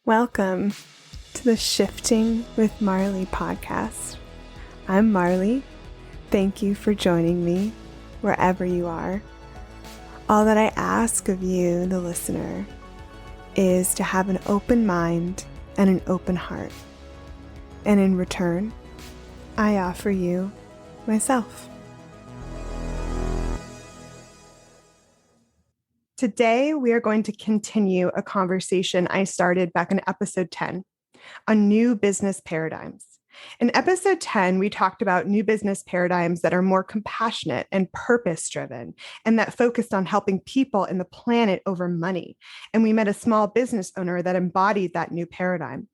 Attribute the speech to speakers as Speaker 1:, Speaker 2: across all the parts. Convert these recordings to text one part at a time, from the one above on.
Speaker 1: Welcome to the Shifting with Marlee podcast. I'm Marlee. Thank you for joining me wherever you are. All that I ask of you, the listener, is to have an open mind and an open heart. And in return, I offer you myself. Today, we are going to continue a conversation I started back in episode 10 on new business paradigms. In episode 10, we talked about new business paradigms that are more compassionate and purpose-driven and that focused on helping people and the planet over money. And we met a small business owner that embodied that new paradigm.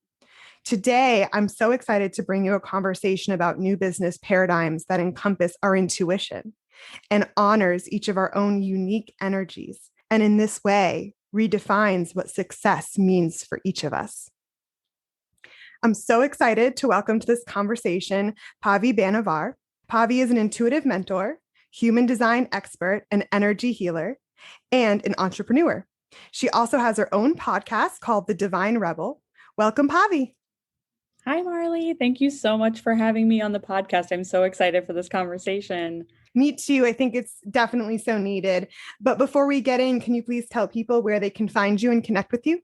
Speaker 1: Today, I'm so excited to bring you a conversation about new business paradigms that encompass our intuition and honors each of our own unique energies. And in this way, redefines what success means for each of us. I'm so excited to welcome to this conversation Pavithra Banavar. Pavi is an intuitive mentor, human design expert, an energy healer, and an entrepreneur. She also has her own podcast called The Divine Rebel. Welcome, Pavi.
Speaker 2: Hi, Marlee. Thank you so much for having me on the podcast. I'm so excited for this conversation.
Speaker 1: Me too. I think it's definitely so needed. But before we get in, can you please tell people where they can find you and connect with you?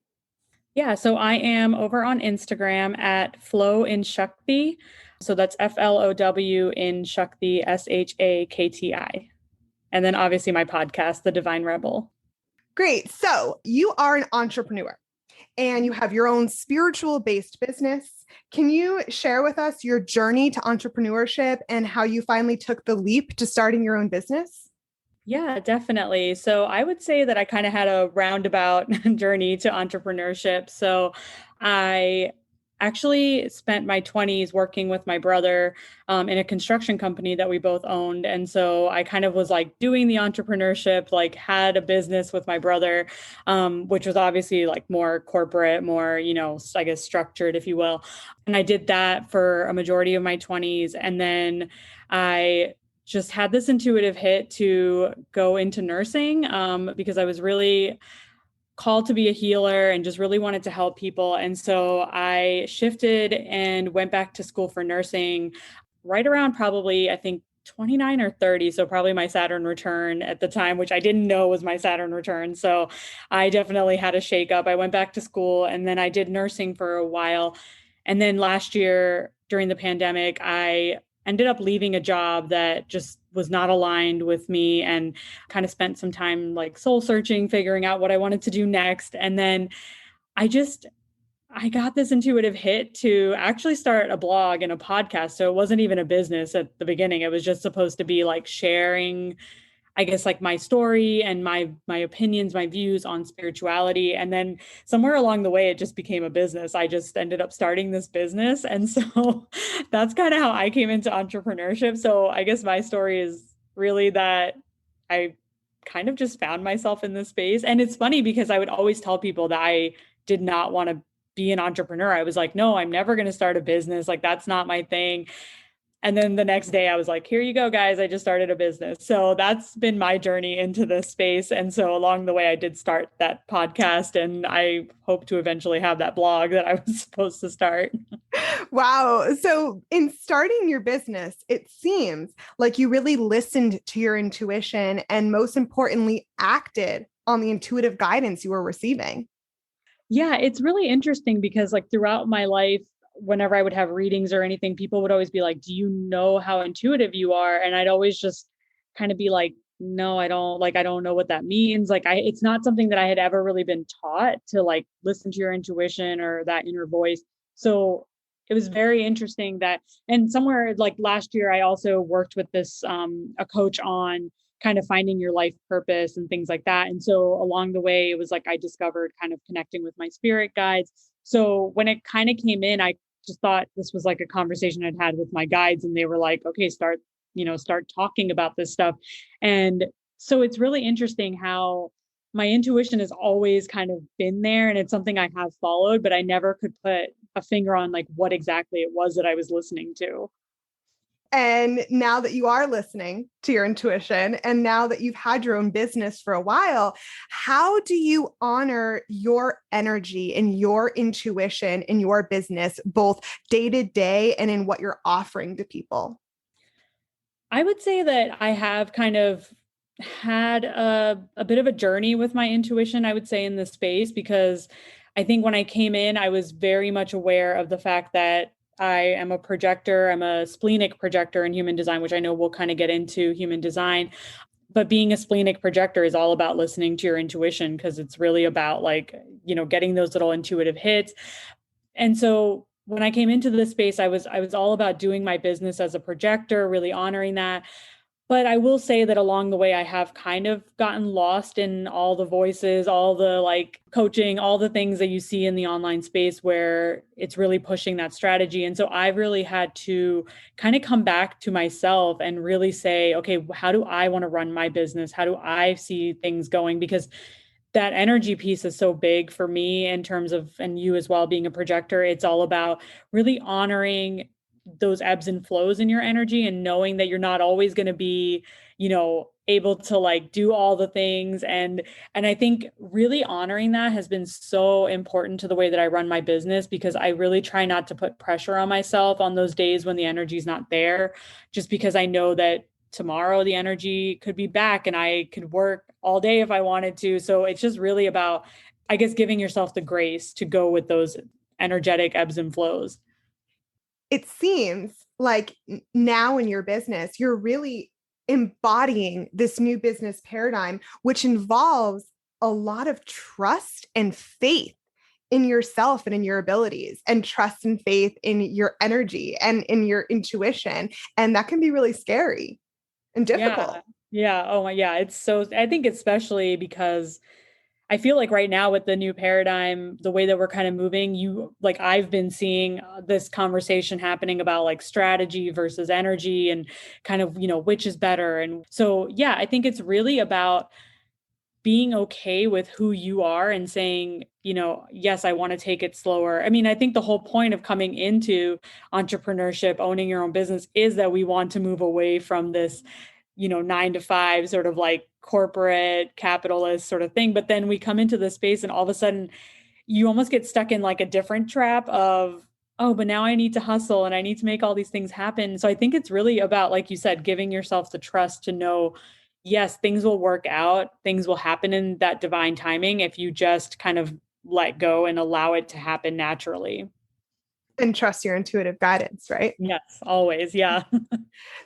Speaker 2: Yeah, so I am over on Instagram at Flow in Shakti. So that's FLOW in Shakti, SHAKTI. And then obviously my podcast, The Divine Rebel.
Speaker 1: Great. So you are an entrepreneur and you have your own spiritual-based business. Can you share with us your journey to entrepreneurship and how you finally took the leap to starting your own business?
Speaker 2: Yeah, definitely. So I would say that I kind of had a roundabout journey to entrepreneurship. So I actually spent my 20s working with my brother in a construction company that we both owned. And so I kind of was like doing the entrepreneurship, like had a business with my brother, which was obviously like more corporate, more, I guess structured, if you will. And I did that for a majority of my 20s. And then I just had this intuitive hit to go into nursing because I was really called to be a healer and just really wanted to help people. And so I shifted and went back to school for nursing right around probably, I think, 29 or 30. So probably my Saturn return at the time, which I didn't know was my Saturn return. So I definitely had a shakeup. I went back to school and then I did nursing for a while. And then last year during the pandemic, I ended up leaving a job that just was not aligned with me and kind of spent some time like soul searching, figuring out what I wanted to do next. And then I got this intuitive hit to actually start a blog and a podcast. So it wasn't even a business at the beginning. It was just supposed to be like sharing, I guess, like my story and my opinions, my views on spirituality. And then somewhere along the way, it just became a business. I just ended up starting this business. And so that's kind of how I came into entrepreneurship. So I guess my story is really that I kind of just found myself in this space. And it's funny because I would always tell people that I did not want to be an entrepreneur. I was like, no, I'm never going to start a business. Like, that's not my thing. And then the next day I was like, here you go, guys. I just started a business. So that's been my journey into this space. And so along the way, I did start that podcast and I hope to eventually have that blog that I was supposed to start.
Speaker 1: Wow. So in starting your business, it seems like you really listened to your intuition and most importantly, acted on the intuitive guidance you were receiving.
Speaker 2: Yeah, it's really interesting because like throughout my life, whenever I would have readings or anything, people would always be like, do you know how intuitive you are? And I'd always just kind of be like, no, I don't know what that means. It's not something that I had ever really been taught to like listen to your intuition or that inner voice. So it was very interesting and somewhere like last year, I also worked with a coach on kind of finding your life purpose and things like that. And so along the way, it was like I discovered kind of connecting with my spirit guides. So when it kind of came in, I just thought this was like a conversation I'd had with my guides and they were like, okay, start talking about this stuff. And so it's really interesting how my intuition has always kind of been there and it's something I have followed, but I never could put a finger on like what exactly it was that I was listening to.
Speaker 1: And now that you are listening to your intuition, and now that you've had your own business for a while, how do you honor your energy and your intuition in your business, both day to day and in what you're offering to people?
Speaker 2: I would say that I have kind of had a bit of a journey with my intuition, I would say, in this space, because I think when I came in, I was very much aware of the fact that I am a projector. I'm a splenic projector in human design, which I know we'll kind of get into human design. But being a splenic projector is all about listening to your intuition, because it's really about like, getting those little intuitive hits. And so when I came into this space, I was all about doing my business as a projector, really honoring that. But I will say that along the way, I have kind of gotten lost in all the voices, all the like coaching, all the things that you see in the online space where it's really pushing that strategy. And so I've really had to kind of come back to myself and really say, okay, how do I want to run my business? How do I see things going? Because that energy piece is so big for me in terms of, and you as well, being a projector. It's all about really honoring those ebbs and flows in your energy and knowing that you're not always going to be, able to like do all the things. And I think really honoring that has been so important to the way that I run my business, because I really try not to put pressure on myself on those days when the energy is not there, just because I know that tomorrow the energy could be back and I could work all day if I wanted to. So it's just really about, I guess, giving yourself the grace to go with those energetic ebbs and flows.
Speaker 1: It seems like now in your business, you're really embodying this new business paradigm, which involves a lot of trust and faith in yourself and in your abilities, and trust and faith in your energy and in your intuition. And that can be really scary and
Speaker 2: Yeah.
Speaker 1: difficult.
Speaker 2: Yeah. Oh my, yeah. It's so, I think especially because I feel like right now with the new paradigm, the way that we're kind of moving, I've been seeing this conversation happening about like strategy versus energy and kind of, which is better. And so, yeah, I think it's really about being okay with who you are and saying, yes, I want to take it slower. I mean, I think the whole point of coming into entrepreneurship, owning your own business, is that we want to move away from this, 9 to 5 sort of like corporate capitalist sort of thing. But then we come into this space and all of a sudden you almost get stuck in like a different trap of, oh, but now I need to hustle and I need to make all these things happen. So I think it's really about, like you said, giving yourself the trust to know, yes, things will work out, things will happen in that divine timing if you just kind of let go and allow it to happen naturally.
Speaker 1: And trust your intuitive guidance, right?
Speaker 2: Yes, always. Yeah.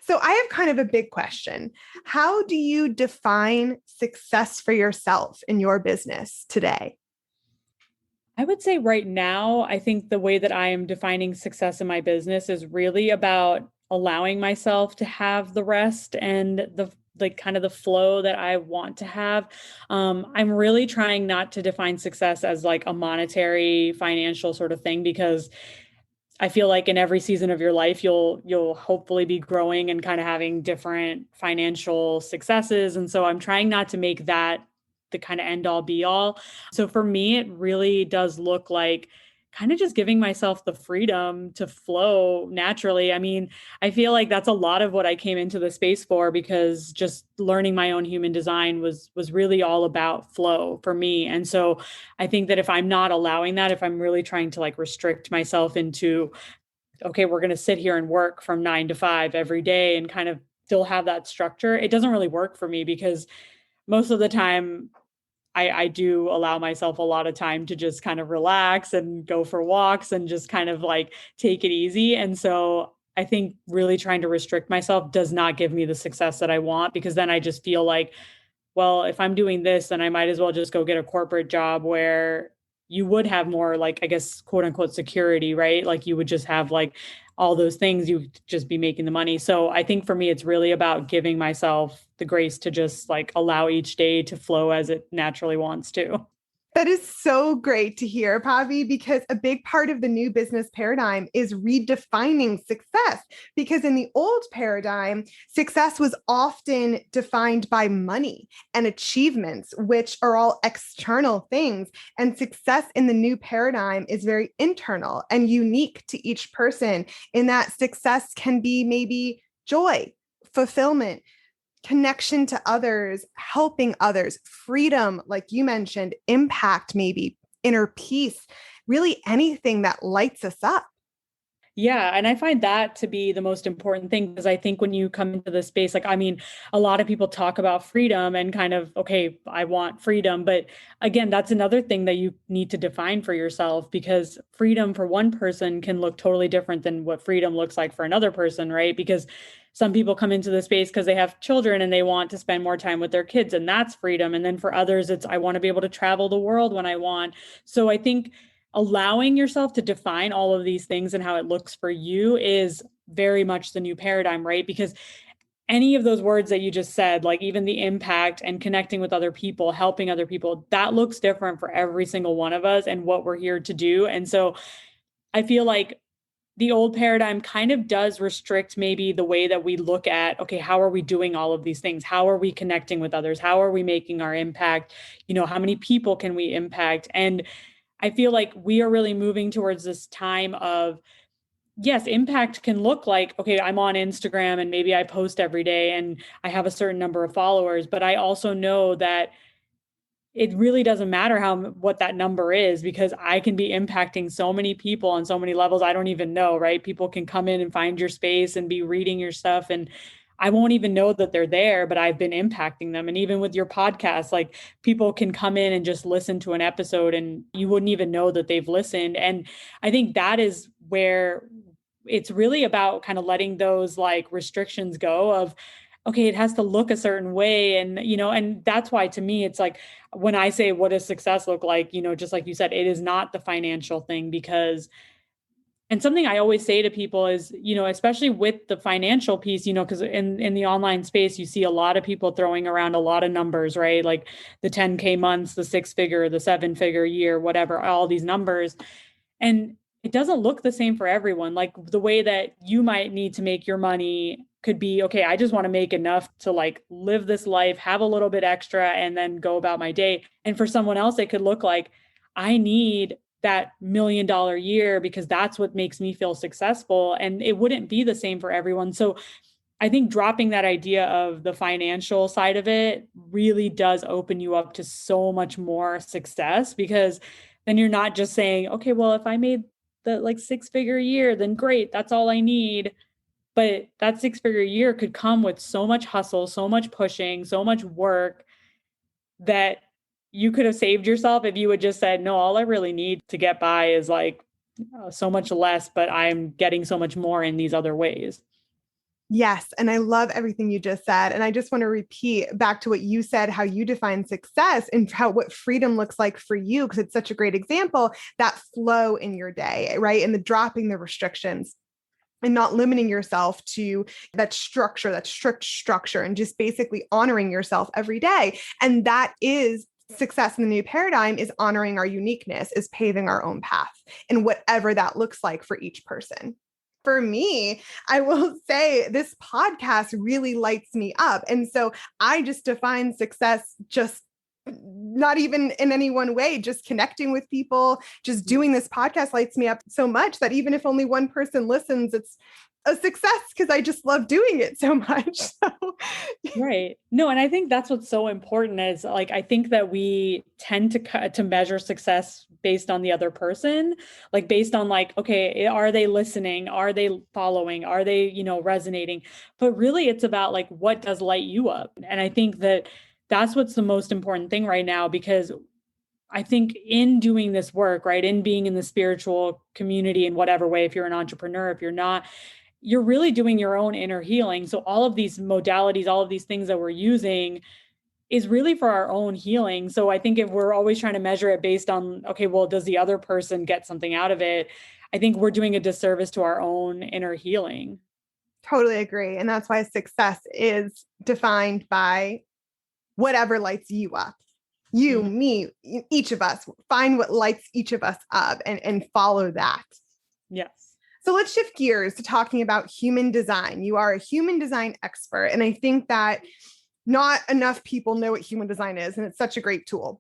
Speaker 1: So I have kind of a big question. How do you define success for yourself in your business today?
Speaker 2: I would say right now, I think the way that I am defining success in my business is really about allowing myself to have the rest and the like kind of the flow that I want to have. I'm really trying not to define success as like a monetary financial sort of thing, because I feel like in every season of your life, you'll hopefully be growing and kind of having different financial successes. And so I'm trying not to make that the kind of end all be all. So for me, it really does look like kind of just giving myself the freedom to flow naturally. I mean, I feel like that's a lot of what I came into the space for, because just learning my own human design was really all about flow for me. And so I think that if I'm not allowing that, if I'm really trying to like restrict myself into, okay, we're going to sit here and work from 9 to 5 every day and kind of still have that structure, it doesn't really work for me, because most of the time I do allow myself a lot of time to just kind of relax and go for walks and just kind of like take it easy. And so I think really trying to restrict myself does not give me the success that I want, because then I just feel like, well, if I'm doing this, then I might as well just go get a corporate job where you would have more like, I guess, quote unquote security, right? Like you would just have like all those things, you would just be making the money. So I think for me, it's really about giving myself the grace to just like allow each day to flow as it naturally wants to.
Speaker 1: That is so great to hear, Pavi, because a big part of the new business paradigm is redefining success. Because in the old paradigm, success was often defined by money and achievements, which are all external things. And success in the new paradigm is very internal and unique to each person, in that success can be maybe joy, fulfillment, connection to others, helping others, freedom, like you mentioned, impact, maybe inner peace, really anything that lights us up.
Speaker 2: Yeah. And I find that to be the most important thing because I think when you come into the space, like, I mean, a lot of people talk about freedom and kind of, okay, I want freedom. But again, that's another thing that you need to define for yourself because freedom for one person can look totally different than what freedom looks like for another person, right? Because some people come into the space because they have children and they want to spend more time with their kids, and that's freedom. And then for others, it's, I want to be able to travel the world when I want. So I think allowing yourself to define all of these things and how it looks for you is very much the new paradigm, right? Because any of those words that you just said, like even the impact and connecting with other people, helping other people, that looks different for every single one of us and what we're here to do. And so I feel like the old paradigm kind of does restrict maybe the way that we look at, okay, how are we doing all of these things? How are we connecting with others? How are we making our impact? You know, how many people can we impact? And I feel like we are really moving towards this time of, yes, impact can look like, okay, I'm on Instagram and maybe I post every day and I have a certain number of followers, but I also know that it really doesn't matter what that number is because I can be impacting so many people on so many levels I don't even know, right? People can come in and find your space and be reading your stuff and I won't even know that they're there, but I've been impacting them. And even with your podcast, like people can come in and just listen to an episode and you wouldn't even know that they've listened. And I think that is where it's really about kind of letting those like restrictions go of, okay, it has to look a certain way. And, you know, and that's why to me, it's like when I say, what does success look like? You know, just like you said, it is not the financial thing because, and something I always say to people is, you know, especially with the financial piece, you know, because in the online space, you see a lot of people throwing around a lot of numbers, right? Like the 10K months, the 6-figure, the 7-figure year, whatever, all these numbers. And it doesn't look the same for everyone. Like the way that you might need to make your money could be, okay, I just want to make enough to like live this life, have a little bit extra, and then go about my day. And for someone else, it could look like, I need that $1 million year because that's what makes me feel successful. And it wouldn't be the same for everyone. So I think dropping that idea of the financial side of it really does open you up to so much more success because then you're not just saying, okay, well, if I made the like 6-figure year, then great, that's all I need. But that 6-figure year could come with so much hustle, so much pushing, so much work that you could have saved yourself if you had just said, no, all I really need to get by is like so much less, but I'm getting so much more in these other ways.
Speaker 1: Yes. And I love everything you just said. And I just want to repeat back to what you said, how you define success and how what freedom looks like for you, because it's such a great example, that flow in your day, right? And the dropping the restrictions and not limiting yourself to that structure, that strict structure, and just basically honoring yourself every day. And that is success in the new paradigm, is honoring our uniqueness, is paving our own path and whatever that looks like for each person. For me, I will say this podcast really lights me up. And so I just define success just not even in any one way, just connecting with people, just doing this podcast lights me up so much that even if only one person listens, it's a success because I just love doing it so much. So.
Speaker 2: Right. No, and I think that's what's so important is like I think that we tend to measure success based on the other person, like based on like, okay, are they listening? Are they following? Are they, you know, resonating? But really it's about like what does light you up? And I think that that's what's the most important thing right now because I think in doing this work, right, in being in the spiritual community in whatever way, if you're an entrepreneur, if you're not, you're really doing your own inner healing. So all of these modalities, all of these things that we're using is really for our own healing. So I think if we're always trying to measure it based on, okay, well, does the other person get something out of it? I think we're doing a disservice to our own inner healing.
Speaker 1: Totally agree. And that's why success is defined by whatever lights you up. You,
Speaker 2: Mm-hmm.
Speaker 1: me, each of us, find what lights each of us up and follow that.
Speaker 2: Yes.
Speaker 1: So let's shift gears to talking about human design. You are a human design expert. And I think that not enough people know what human design is. And it's such a great tool.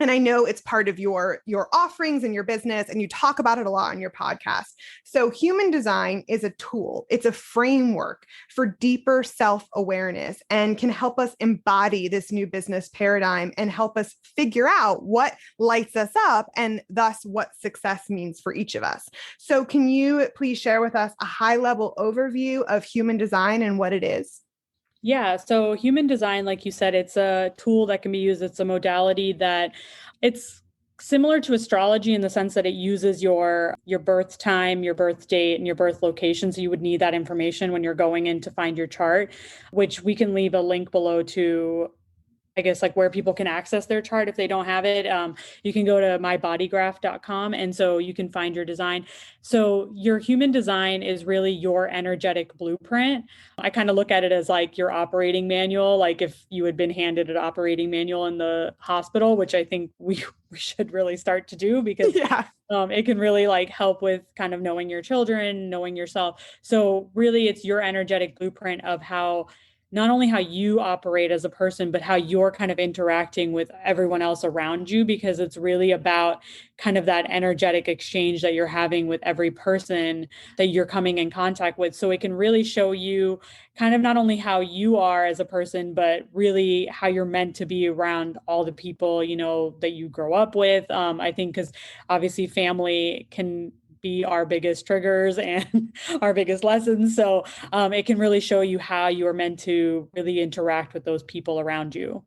Speaker 1: And I know it's part of your offerings and your business, and you talk about it a lot on your podcast. So human design is a tool. It's a framework for deeper self-awareness and can help us embody this new business paradigm and help us figure out what lights us up and thus what success means for each of us. So can you please share with us a high-level overview of human design and what it is?
Speaker 2: Yeah. So human design, like you said, it's a tool that can be used. It's a modality that it's similar to astrology in the sense that it uses your birth time, your birth date, and your birth location. So you would need that information when you're going in to find your chart, which we can leave a link below to, I guess, like where people can access their chart if they don't have it. You can go to mybodygraph.com. And so you can find your design. So your human design is really your energetic blueprint. I kind of look at it as like your operating manual, like if you had been handed an operating manual in the hospital, which I think we should really start to do because
Speaker 1: Yeah.
Speaker 2: it can really like help with kind of knowing your children, knowing yourself. So really it's your energetic blueprint of how not only how you operate as a person, but how you're kind of interacting with everyone else around you, because it's really about kind of that energetic exchange that you're having with every person that you're coming in contact with. So it can really show you kind of not only how you are as a person, but really how you're meant to be around all the people, that you grow up with. I think because obviously family can be our biggest triggers and our biggest lessons. So it can really show you how you are meant to really interact with those people around you.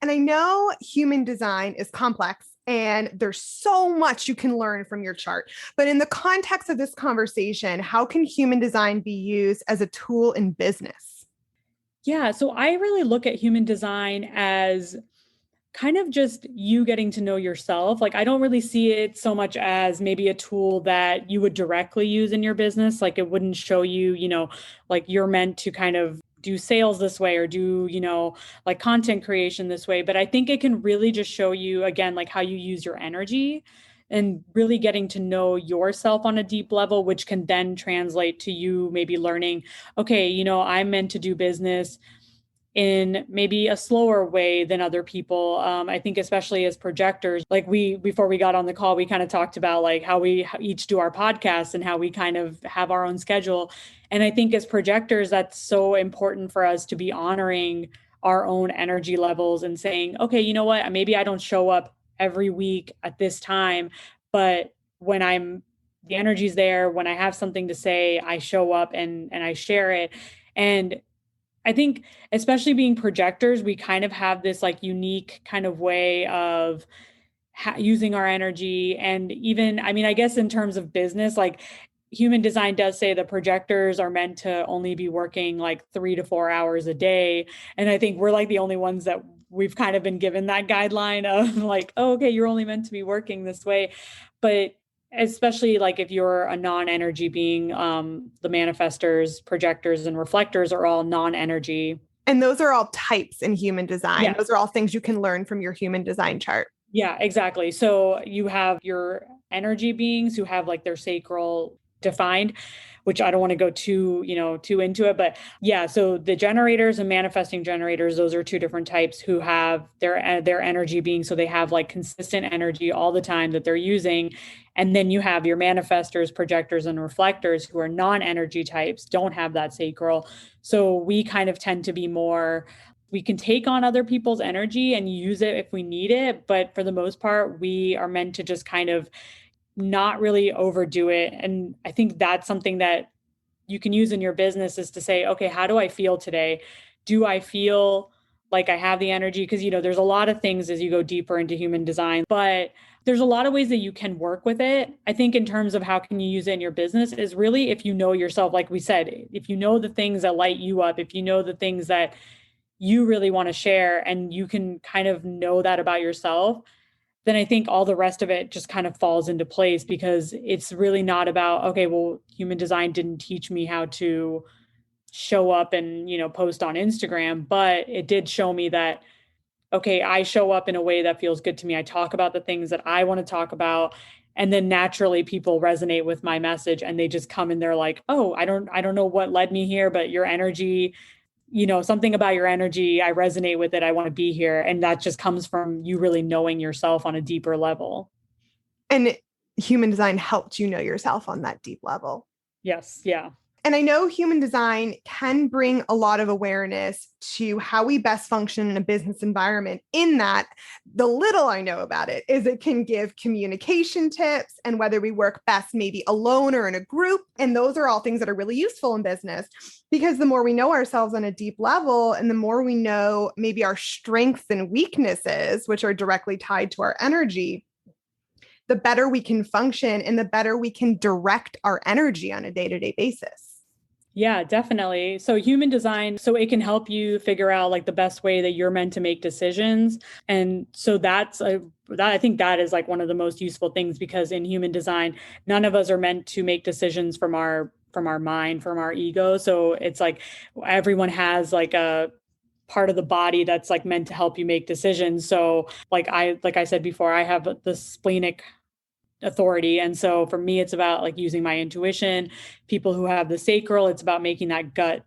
Speaker 1: And I know human design is complex and there's so much you can learn from your chart. But in the context of this conversation, how can human design be used as a tool in business?
Speaker 2: Yeah, so I really look at human design as kind of just you getting to know yourself. Like, I don't really see it so much as maybe a tool that you would directly use in your business. Like, it wouldn't show you, like you're meant to kind of do sales this way or do, like content creation this way. But I think it can really just show you, again, like how you use your energy and really getting to know yourself on a deep level, which can then translate to you maybe learning, okay, I'm meant to do business in maybe a slower way than other people. I think especially as projectors, like before we got on the call, we kind of talked about like how we each do our podcasts and how we kind of have our own schedule. And I think as projectors, that's so important for us to be honoring our own energy levels and saying, okay, you know what, maybe I don't show up every week at this time, but when the energy's there, when I have something to say, I show up and I share it. And I think, especially being projectors, we kind of have this like unique kind of way of using our energy. And even, I mean, I guess in terms of business, like human design does say the projectors are meant to only be working like 3 to 4 hours a day. And I think we're like the only ones that we've kind of been given that guideline of like, oh, okay, you're only meant to be working this way. But especially like if you're a non-energy being, the manifestors, projectors, and reflectors are all non-energy.
Speaker 1: And those are all types in human design.
Speaker 2: Yeah.
Speaker 1: Those are all things you can learn from your human design chart.
Speaker 2: Yeah, exactly. So you have your energy beings who have like their sacral defined, which I don't want to go too into it, but yeah, so the generators and manifesting generators, those are two different types who have their energy being, so they have like consistent energy all the time that they're using. And then you have your manifestors, projectors, and reflectors who are non-energy types, don't have that sacral. So we kind of tend to be more, we can take on other people's energy and use it if we need it. But for the most part, we are meant to just kind of not really overdo it. And I think that's something that you can use in your business is to say, okay, how do I feel today? Do I feel like I have the energy? Because, there's a lot of things as you go deeper into human design, but there's a lot of ways that you can work with it. I think in terms of how can you use it in your business is really if you know yourself, like we said, if you know the things that light you up, if you know the things that you really want to share and you can kind of know that about yourself, then I think all the rest of it just kind of falls into place, because it's really not about, okay, well, human design didn't teach me how to show up and, post on Instagram, but it did show me that, okay, I show up in a way that feels good to me. I talk about the things that I want to talk about. And then naturally people resonate with my message and they just come and they're like, oh, I don't know what led me here, but your energy something about your energy, I resonate with it, I want to be here. And that just comes from you really knowing yourself on a deeper level.
Speaker 1: And human design helped you know yourself on that deep level.
Speaker 2: Yes. Yeah.
Speaker 1: And I know human design can bring a lot of awareness to how we best function in a business environment, in that the little I know about it is it can give communication tips and whether we work best maybe alone or in a group. And those are all things that are really useful in business, because the more we know ourselves on a deep level and the more we know maybe our strengths and weaknesses, which are directly tied to our energy, the better we can function and the better we can direct our energy on a day-to-day basis.
Speaker 2: Yeah, definitely. So human design, so it can help you figure out like the best way that you're meant to make decisions. And so I think that is like one of the most useful things, because in human design, none of us are meant to make decisions from our mind, from our ego. So it's like everyone has like a part of the body that's like meant to help you make decisions. So like I said before, I have the splenic authority. And so for me, it's about like using my intuition. People who have the sacral, it's about making that gut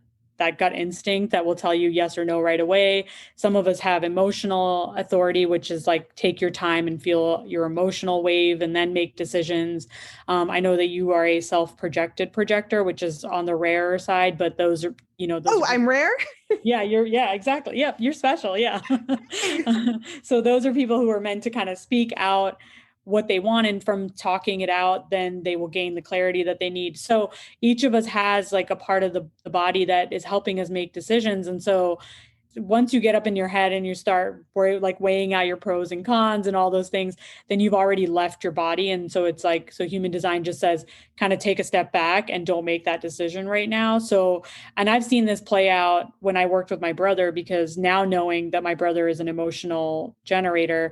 Speaker 2: instinct that will tell you yes or no right away. Some of us have emotional authority, which is like take your time and feel your emotional wave and then make decisions. I know that you are a self-projected projector, which is on the rarer side, but those are,
Speaker 1: I'm rare.
Speaker 2: Yeah, exactly. Yep. You're special. Yeah. So those are people who are meant to kind of speak out what they want, and from talking it out, then they will gain the clarity that they need. So each of us has like a part of the body that is helping us make decisions. And so once you get up in your head and you start like weighing out your pros and cons and all those things, then you've already left your body. And so it's like, so human design just says kind of take a step back and don't make that decision right now. So, and I've seen this play out when I worked with my brother, because now knowing that my brother is an emotional generator,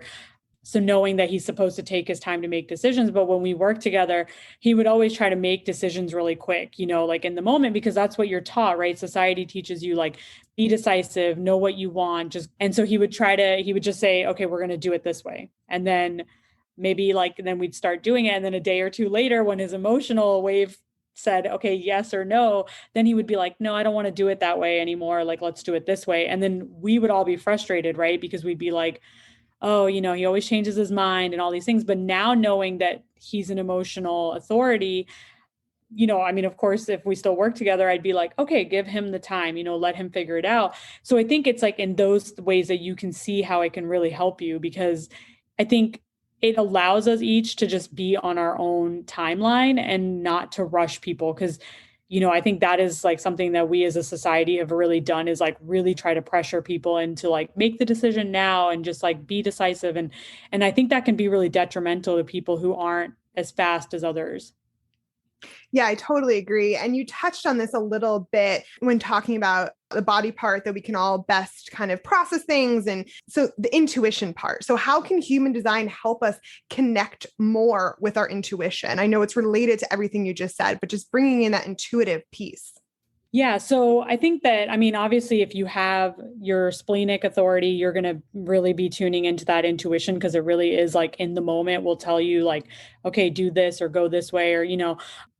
Speaker 2: so knowing that he's supposed to take his time to make decisions, but when we work together, he would always try to make decisions really quick, like in the moment, because that's what you're taught, right? Society teaches you like, be decisive, know what you want. And so he would just say, okay, we're going to do it this way. And then then we'd start doing it. And then a day or two later, when his emotional wave said, okay, yes or no, then he would be like, no, I don't want to do it that way anymore. Like, let's do it this way. And then we would all be frustrated, right? Because we'd be like, oh, he always changes his mind and all these things. But now knowing that he's an emotional authority, I mean, of course, if we still work together, I'd be like, okay, give him the time, let him figure it out. So I think it's like in those ways that you can see how it can really help you, because I think it allows us each to just be on our own timeline and not to rush people. Because I think that is like something that we as a society have really done, is like really try to pressure people into like make the decision now and just like be decisive. And I think that can be really detrimental to people who aren't as fast as others.
Speaker 1: Yeah, I totally agree. And you touched on this a little bit when talking about the body part that we can all best kind of process things. And so the intuition part. So how can human design help us connect more with our intuition? I know it's related to everything you just said, but just bringing in that intuitive piece.
Speaker 2: Yeah. So I think that, I mean, obviously, if you have your splenic authority, you're going to really be tuning into that intuition, because it really is like in the moment will tell you like, okay, do this or go this way, or,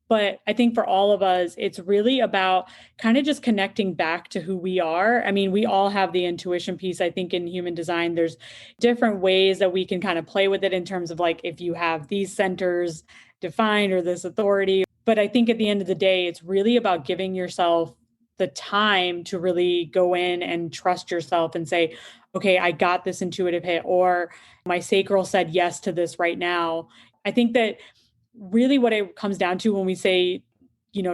Speaker 2: but I think for all of us, it's really about kind of just connecting back to who we are. I mean, we all have the intuition piece. I think in human design, there's different ways that we can kind of play with it in terms of like, if you have these centers defined or this authority. But I think at the end of the day, it's really about giving yourself the time to really go in and trust yourself and say, okay, I got this intuitive hit, or my sacral said yes to this right now. I think that really what it comes down to when we say,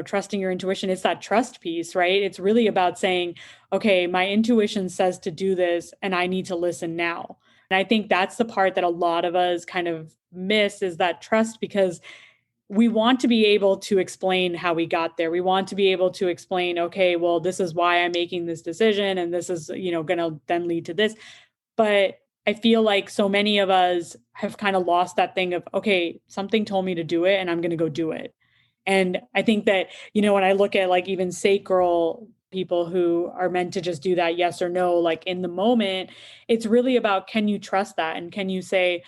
Speaker 2: trusting your intuition, it's that trust piece, right? It's really about saying, okay, my intuition says to do this and I need to listen now. And I think that's the part that a lot of us kind of miss, is that trust, because we want to be able to explain how we got there. We want to be able to explain, okay, well, this is why I'm making this decision, and this is, going to then lead to this. But I feel like so many of us have kind of lost that thing of, okay, something told me to do it and I'm going to go do it. And I think that, when I look at like even sacral people who are meant to just do that yes or no, like in the moment, it's really about, can you trust that? And can you say,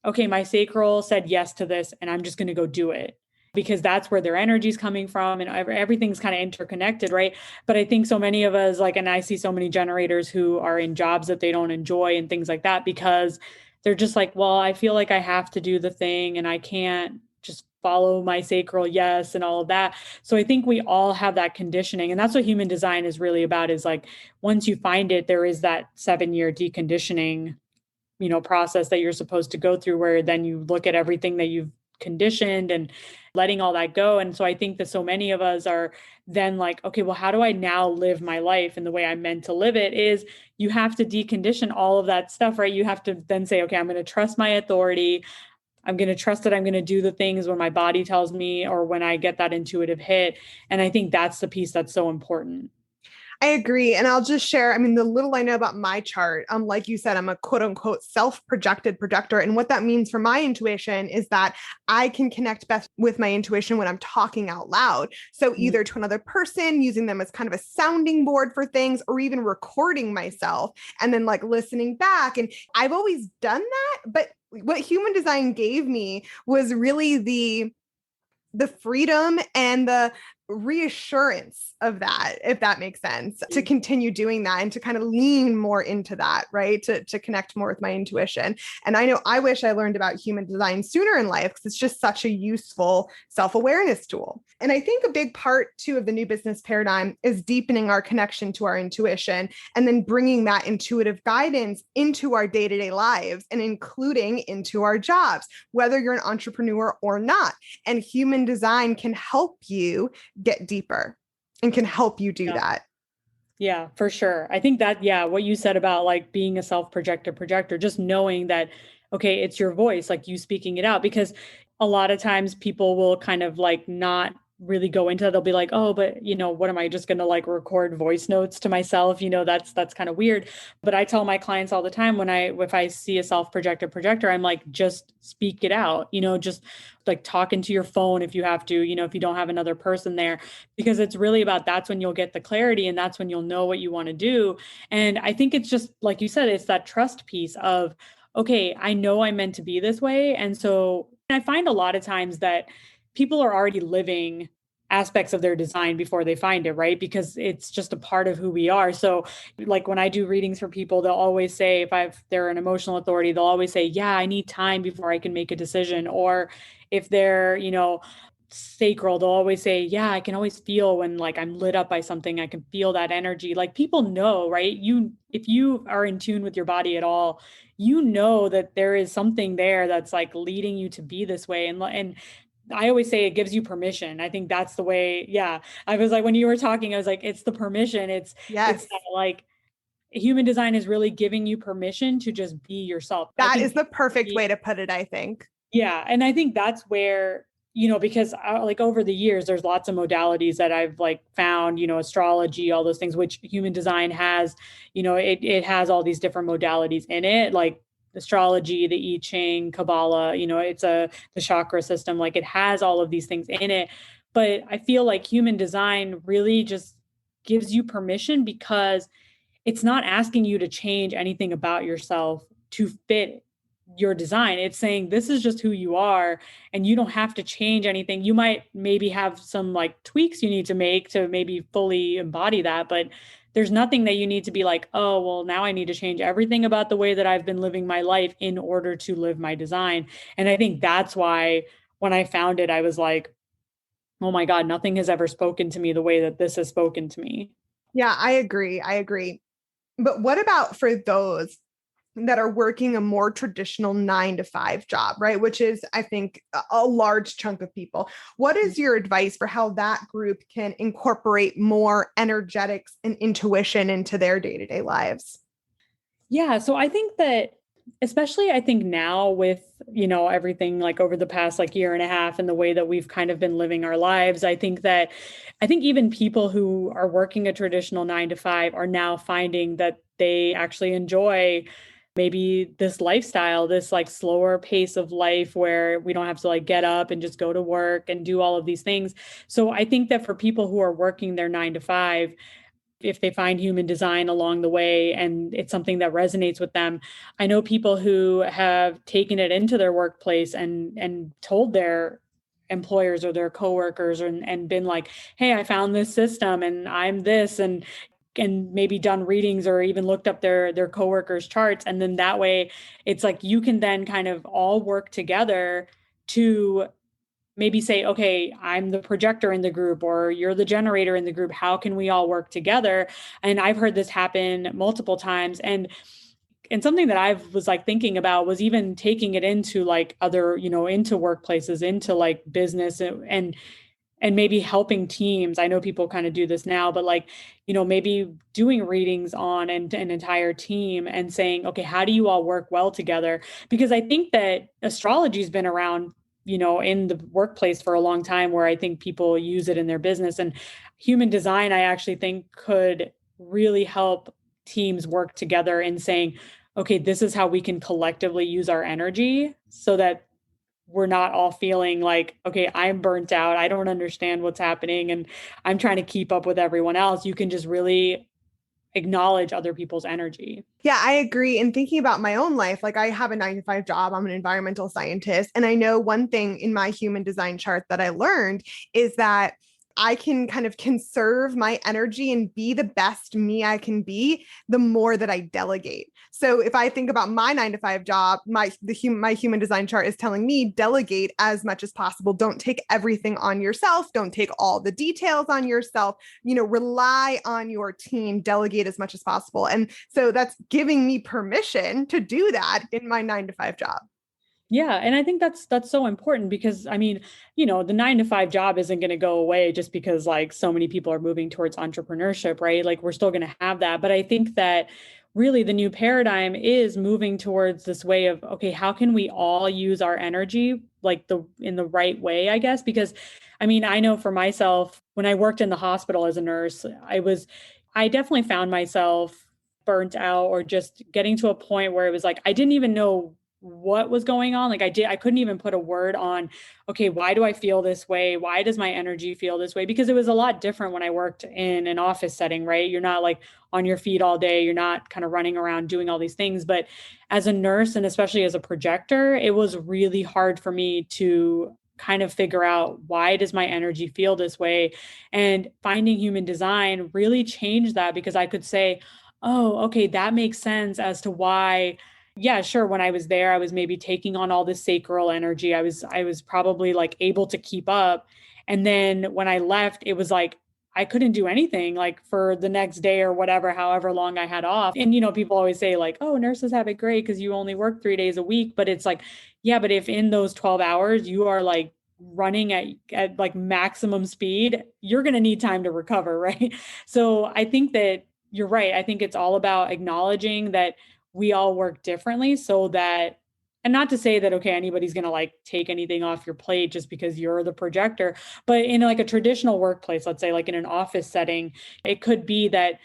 Speaker 2: okay, my sacral said yes to this and I'm just going to go do it? because that's where their energy is coming from and everything's kind of interconnected, right? But I think so many of us, like, and I see so many generators who are in jobs that they don't enjoy and things like that because they're just like, well, I feel like I have to do the thing and I can't just follow my sacral yes and all of that. So I think we all have that conditioning. And that's what human design is really about, is like, once you find it, there is that 7-year deconditioning, process that you're supposed to go through, where then you look at everything that you've conditioned and letting all that go. And so I think that so many of us are then like, okay, well, how do I now live my life in the way I'm meant to live it? Is you have to decondition all of that stuff, right? You have to then say, okay, I'm going to trust my authority. I'm going to trust that I'm going to do the things when my body tells me or when I get that intuitive hit. And I think that's the piece that's so important.
Speaker 1: I agree. And I'll just share, I mean, the little I know about my chart, like you said, I'm a quote unquote self-projected projector. And what that means for my intuition is that I can connect best with my intuition when I'm talking out loud. So either to another person, using them as kind of a sounding board for things, or even recording myself and then like listening back. And I've always done that. But what human design gave me was really the freedom and the reassurance of that, if that makes sense, to continue doing that and to kind of lean more into that, right? To connect more with my intuition. And I know I wish I learned about human design sooner in life because it's just such a useful self-awareness tool. And I think a big part too of the new business paradigm is deepening our connection to our intuition and then bringing that intuitive guidance into our day-to-day lives and including into our jobs, whether you're an entrepreneur or not. And human design can help you get deeper and can help you do that.
Speaker 2: Yeah, for sure. I think that, yeah, what you said about like being a projector, just knowing that, okay, it's your voice, like you speaking it out, because a lot of times people will kind of like not really go into that. They'll be like, oh, but what am I just going to like record voice notes to myself? That's kind of weird. But I tell my clients all the time if I see a self-projected projector, I'm like, just speak it out, just like talk into your phone if you have to, if you don't have another person there, because it's really about, that's when you'll get the clarity and that's when you'll know what you want to do. And I think it's just, like you said, it's that trust piece of, okay, I know I'm meant to be this way. And so I find a lot of times that people are already living aspects of their design before they find it, right? Because it's just a part of who we are. So like when I do readings for people, they'll always say, they're an emotional authority, they'll always say, yeah, I need time before I can make a decision. Or if they're, sacral, they'll always say, yeah, I can always feel when like I'm lit up by something, I can feel that energy. Like people know, right? If you are in tune with your body at all, that there is something there that's like leading you to be this way. And I always say it gives you permission. I think that's the way. Yeah. I was like, when you were talking, I was like, it's the permission. It's that, like, human design is really giving you permission to just be yourself.
Speaker 1: That is the perfect way to put it, I think.
Speaker 2: Yeah. And I think that's where, because like over the years, there's lots of modalities that I've like found, astrology, all those things, which human design has, it has all these different modalities in it, like astrology, the I Ching, Kabbalah, it's the chakra system, like it has all of these things in it. But I feel like human design really just gives you permission because it's not asking you to change anything about yourself to fit your design. It's saying this is just who you are and you don't have to change anything. You might maybe have some like tweaks you need to make to maybe fully embody that, but there's nothing that you need to be like, oh, well, now I need to change everything about the way that I've been living my life in order to live my design. And I think that's why when I found it, I was like, oh my God, nothing has ever spoken to me the way that this has spoken to me.
Speaker 1: Yeah, I agree. But what about for those that are working a more traditional 9 to 5 job, right? Which is, I think, a large chunk of people. What is your advice for how that group can incorporate more energetics and intuition into their day-to-day lives?
Speaker 2: Yeah. So I think that, especially I think now with, everything like over the past like year and a half and the way that we've kind of been living our lives, I think even people who are working a traditional 9 to 5 are now finding that they actually enjoy maybe this lifestyle, this like slower pace of life where we don't have to like get up and just go to work and do all of these things. So I think that for people who are working their 9 to 5, if they find human design along the way and it's something that resonates with them. I know people who have taken it into their workplace and told their employers or their coworkers and been like, hey, I found this system and I'm this, and maybe done readings or even looked up their coworkers' charts. And then that way it's like you can then kind of all work together to maybe say, okay, I'm the projector in the group or you're the generator in the group. How can we all work together? And I've heard this happen multiple times. And something that I was like thinking about was even taking it into like other, into workplaces, into like business and maybe helping teams. I know people kind of do this now, but like, maybe doing readings on an entire team and saying, okay, how do you all work well together? Because I think that astrology's been around, in the workplace for a long time, where I think people use it in their business. And human design, I actually think could really help teams work together in saying, okay, this is how we can collectively use our energy so that we're not all feeling like, okay, I'm burnt out. I don't understand what's happening and I'm trying to keep up with everyone else. You can just really acknowledge other people's energy.
Speaker 1: Yeah, I agree. And thinking about my own life, like I have a 9 to 5 job, I'm an environmental scientist. And I know one thing in my human design chart that I learned is that I can kind of conserve my energy and be the best me I can be the more that I delegate. So if I think about my 9 to 5 job, my human design chart is telling me delegate as much as possible. Don't take everything on yourself. Don't take all the details on yourself. Rely on your team, delegate as much as possible. And so that's giving me permission to do that in my 9 to 5 job.
Speaker 2: Yeah. And I think that's so important because I mean, the 9 to 5 job isn't going to go away just because like so many people are moving towards entrepreneurship, right? Like we're still going to have that. But I think that really the new paradigm is moving towards this way of, okay, how can we all use our energy like in the right way, I guess? Because I mean, I know for myself, when I worked in the hospital as a nurse, I definitely found myself burnt out or just getting to a point where it was like, I didn't even know what was going on. Like I couldn't even put a word on, okay, why do I feel this way? Why does my energy feel this way? Because it was a lot different when I worked in an office setting, right? You're not like on your feet all day. You're not kind of running around doing all these things. But as a nurse and especially as a projector, it was really hard for me to kind of figure out why does my energy feel this way? And finding human design really changed that because I could say, oh, okay, that makes sense as to why. Yeah, sure. When I was there, I was maybe taking on all this sacral energy. I was probably like able to keep up. And then when I left, it was like I couldn't do anything like for the next day or whatever, however long I had off. And people always say like, "Oh, nurses have it great because you only work 3 days a week." But it's like, yeah, but if in those 12 hours you are like running at like maximum speed, you're going to need time to recover, right? So I think that you're right. I think it's all about acknowledging that we all work differently so that, and not to say that, okay, anybody's going to like take anything off your plate just because you're the projector, but in like a traditional workplace, let's say like in an office setting, it could be that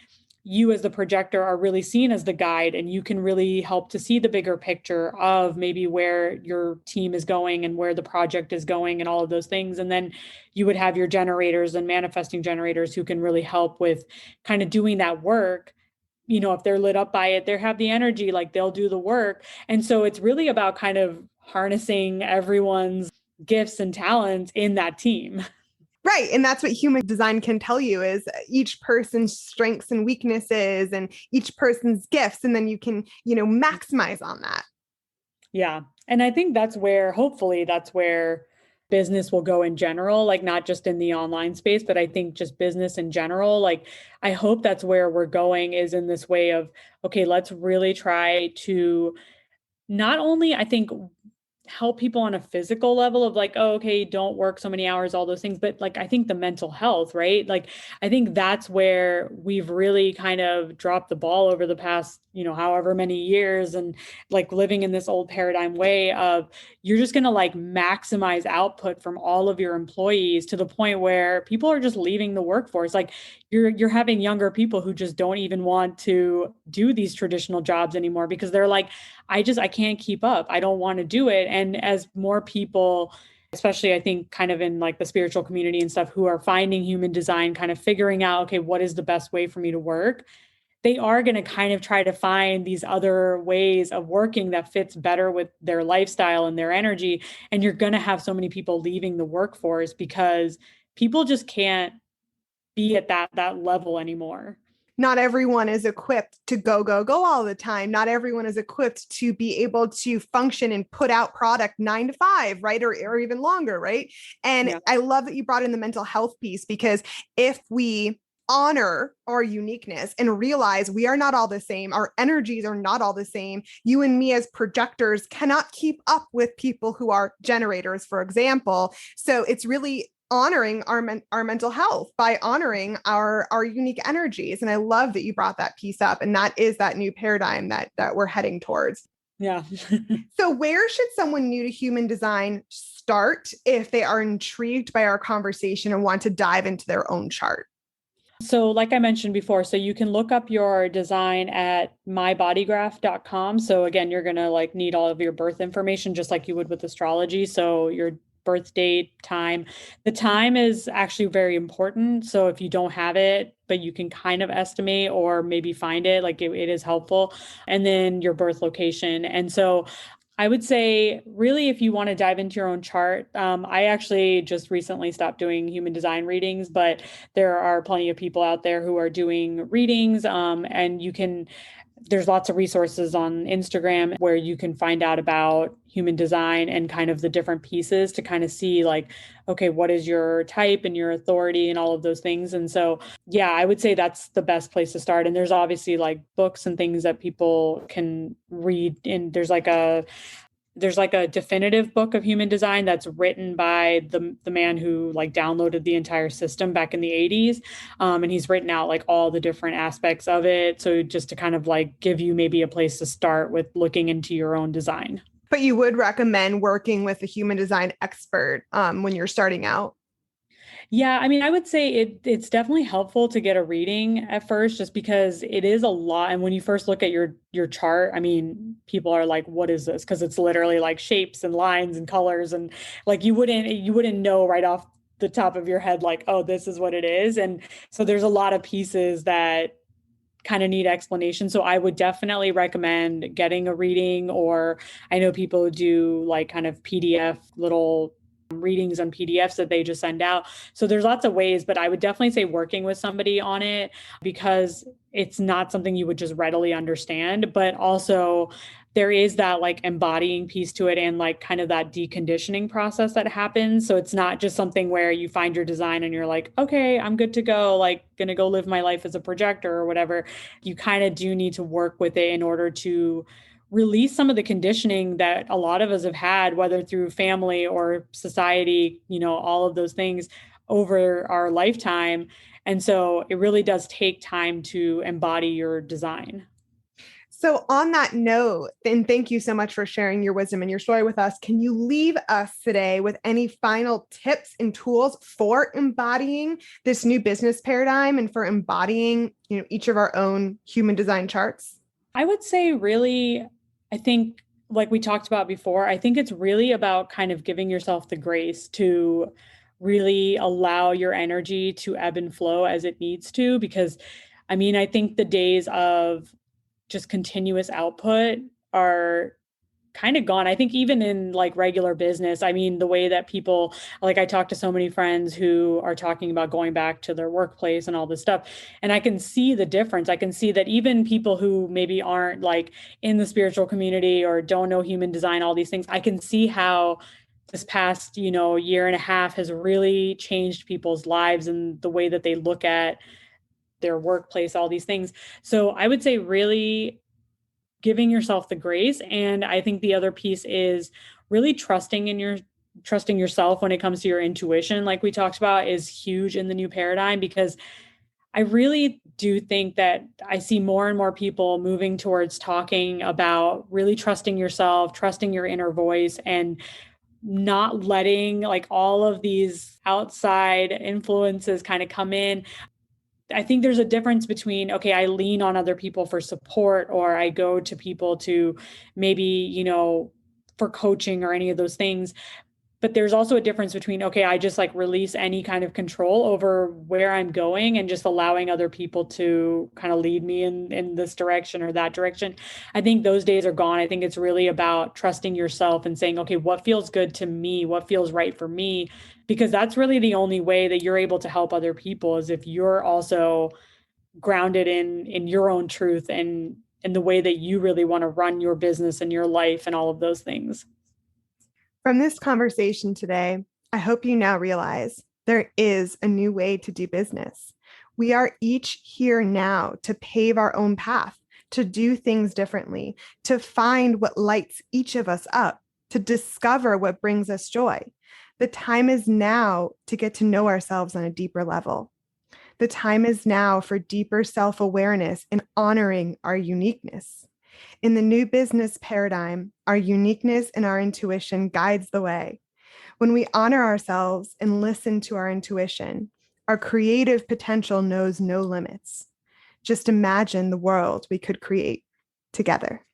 Speaker 2: you as the projector are really seen as the guide and you can really help to see the bigger picture of maybe where your team is going and where the project is going and all of those things. And then you would have your generators and manifesting generators who can really help with kind of doing that work. If they're lit up by it, they have the energy, like they'll do the work. And so it's really about kind of harnessing everyone's gifts and talents in that team.
Speaker 1: Right. And that's what human design can tell you is each person's strengths and weaknesses and each person's gifts. And then you can, maximize on that.
Speaker 2: Yeah. And I think hopefully that's where business will go in general, like not just in the online space, but I think just business in general. Like, I hope that's where we're going is in this way of, okay, let's really try to not only, I think, help people on a physical level of like, oh, okay, don't work so many hours, all those things. But like, I think the mental health, right? Like, I think that's where we've really kind of dropped the ball over the past, however many years. And like living in this old paradigm way of you're just going to like maximize output from all of your employees to the point where people are just leaving the workforce. Like you're having younger people who just don't even want to do these traditional jobs anymore because they're like, I can't keep up. I don't want to do it. And as more people, especially I think kind of in like the spiritual community and stuff who are finding human design, kind of figuring out, okay, what is the best way for me to work? they are going to kind of try to find these other ways of working that fits better with their lifestyle and their energy. And you're going to have so many people leaving the workforce because people just can't be at that level anymore.
Speaker 1: Not everyone is equipped to go all the time. Not everyone is equipped to be able to function and put out product 9 to 5, right? Or even longer, right? And
Speaker 2: Yeah.
Speaker 1: I love that you brought in the mental health piece, because if we honor our uniqueness and realize we are not all the same, our energies are not all the same. You and me as projectors cannot keep up with people who are generators, for example. So it's really honoring our mental health by honoring our unique energies. And I love that you brought that piece up, and that is that new paradigm that we're heading towards.
Speaker 2: Yeah.
Speaker 1: So where should someone new to human design start if they are intrigued by our conversation and want to dive into their own chart?
Speaker 2: So, like I mentioned before, so you can look up your design at mybodygraph.com. So again, you're going to like need all of your birth information just like you would with astrology. So your birth date, time. The time is actually very important. So if you don't have it, but you can kind of estimate or maybe find it, like it is helpful. And then your birth location. And so I would say, really, if you want to dive into your own chart, I actually just recently stopped doing human design readings, but there are plenty of people out there who are doing readings, and there's lots of resources on Instagram where you can find out about human design and kind of the different pieces to kind of see like, okay, what is your type and your authority and all of those things. And so, yeah, I would say that's the best place to start. And there's obviously like books and things that people can read. And there's like a definitive book of human design that's written by the man who like downloaded the entire system back in the 80s. And he's written out like all the different aspects of it. So just to kind of like give you maybe a place to start with looking into your own design.
Speaker 1: But you would recommend working with a human design expert when you're starting out?
Speaker 2: Yeah, I mean, I would say it's definitely helpful to get a reading at first just because it is a lot. And when you first look at your chart, I mean, people are like, what is this? Because it's literally like shapes and lines and colors, and like you wouldn't know right off the top of your head like, oh, this is what it is. And so there's a lot of pieces that kind of need explanation. So I would definitely recommend getting a reading, or I know people who do like kind of PDF little readings on PDFs that they just send out. So there's lots of ways, but I would definitely say working with somebody on it because it's not something you would just readily understand, but also there is that like embodying piece to it and like kind of that deconditioning process that happens. So it's not just something where you find your design and you're like, okay, I'm good to go, like gonna go live my life as a projector or whatever. You kind of do need to work with it in order to release some of the conditioning that a lot of us have had, whether through family or society, all of those things over our lifetime. And so it really does take time to embody your design.
Speaker 1: So, on that note, and thank you so much for sharing your wisdom and your story with us. Can you leave us today with any final tips and tools for embodying this new business paradigm and for embodying, each of our own human design charts?
Speaker 2: I would say, really, I think, like we talked about before, I think it's really about kind of giving yourself the grace to really allow your energy to ebb and flow as it needs to. Because, I mean, I think the days of just continuous output are kind of gone. I think even in like regular business, I mean, the way that people, like I talk to so many friends who are talking about going back to their workplace and all this stuff. And I can see the difference. I can see that even people who maybe aren't like in the spiritual community or don't know human design, all these things, I can see how this past, year and a half has really changed people's lives and the way that they look at their workplace, all these things. So I would say really giving yourself the grace. And I think the other piece is really trusting yourself when it comes to your intuition, like we talked about, is huge in the new paradigm, because I really do think that I see more and more people moving towards talking about really trusting yourself, trusting your inner voice, and not letting like all of these outside influences kind of come in. I think there's a difference between, okay, I lean on other people for support, or I go to people to maybe, for coaching or any of those things. but there's also a difference between, okay, I just like release any kind of control over where I'm going and just allowing other people to kind of lead me in this direction or that direction. I think those days are gone. I think it's really about trusting yourself and saying, okay, what feels good to me? What feels right for me? Because that's really the only way that you're able to help other people, is if you're also grounded in your own truth and in the way that you really want to run your business and your life and all of those things.
Speaker 1: From this conversation today, I hope you now realize there is a new way to do business. We are each here now to pave our own path, to do things differently, to find what lights each of us up, to discover what brings us joy. The time is now to get to know ourselves on a deeper level. The time is now for deeper self-awareness and honoring our uniqueness. In the new business paradigm, our uniqueness and our intuition guides the way. When we honor ourselves and listen to our intuition, our creative potential knows no limits. Just imagine the world we could create together.